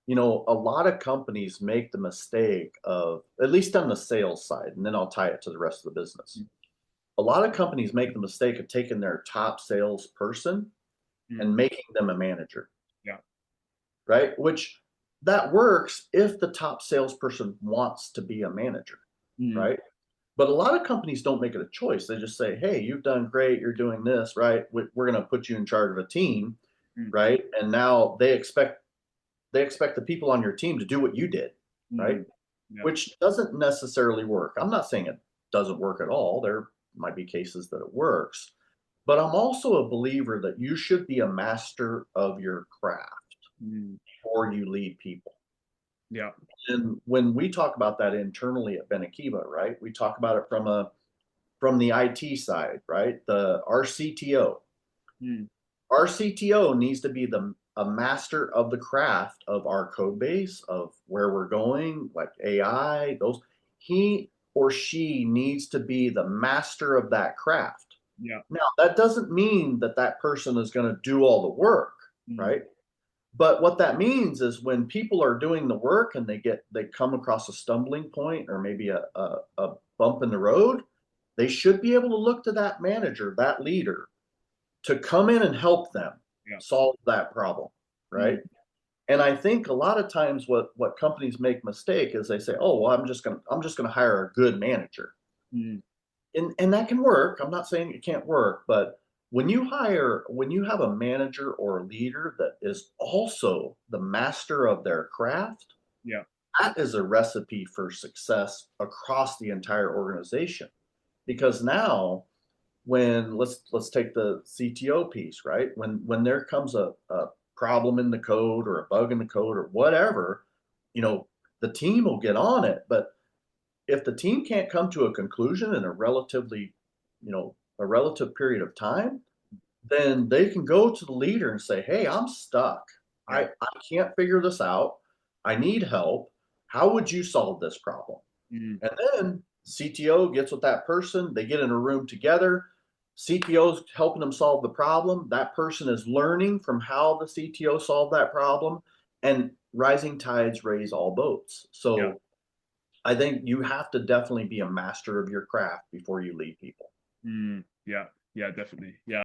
a lot of companies make the mistake of, at least on the sales side, and then I'll tie it to the rest of the business. A lot of companies make the mistake of taking their top salesperson Mm, and making them a manager, yeah. right? Which that works if the top salesperson wants to be a manager, Mm, right? But a lot of companies don't make it a choice. They just say, "Hey, you've done great. You're doing this, right? We're going to put you in charge of a team, mm, right?" And now they expect the people on your team to do what you did, right? mm, yeah. Which doesn't necessarily work. I'm not saying it doesn't work at all. There might be cases that it works, but I'm also a believer that you should be a master of your craft Mm, before you lead people. yeah. And when we talk about that internally at Benakiba, right, we talk about it from the IT side, right? Our CTO. Mm, Our CTO needs to be a master of the craft of our code base, of where we're going, like AI, those. He or she needs to be the master of that craft. yeah. Now, that doesn't mean that that person is going to do all the work, Mm, right? But what that means is when people are doing the work and they come across a stumbling point or maybe a bump in the road, they should be able to look to that manager, that leader, to come in and help them yeah. solve that problem, Mm, right? And I think a lot of times what companies make mistake is they say, "Oh, well, I'm just gonna hire a good manager," mm, and that can work. I'm not saying it can't work, but when you have a manager or a leader that is also the master of their craft, yeah. that is a recipe for success across the entire organization. Because now when let's take the CTO piece, right? When there comes a problem in the code or a bug in the code or whatever, the team will get on it. But if the team can't come to a conclusion in a relative period of time, then they can go to the leader and say, "Hey, I'm stuck. I, Yeah. I can't figure this out. I need help. How would you solve this problem?" Mm, And then CTO gets with that person, they get in a room together. CTO's helping them solve the problem. That person is learning from how the CTO solved that problem, and rising tides raise all boats. yeah. So I think you have to definitely be a master of your craft before you lead people. Mm, yeah. Yeah, definitely. Yeah.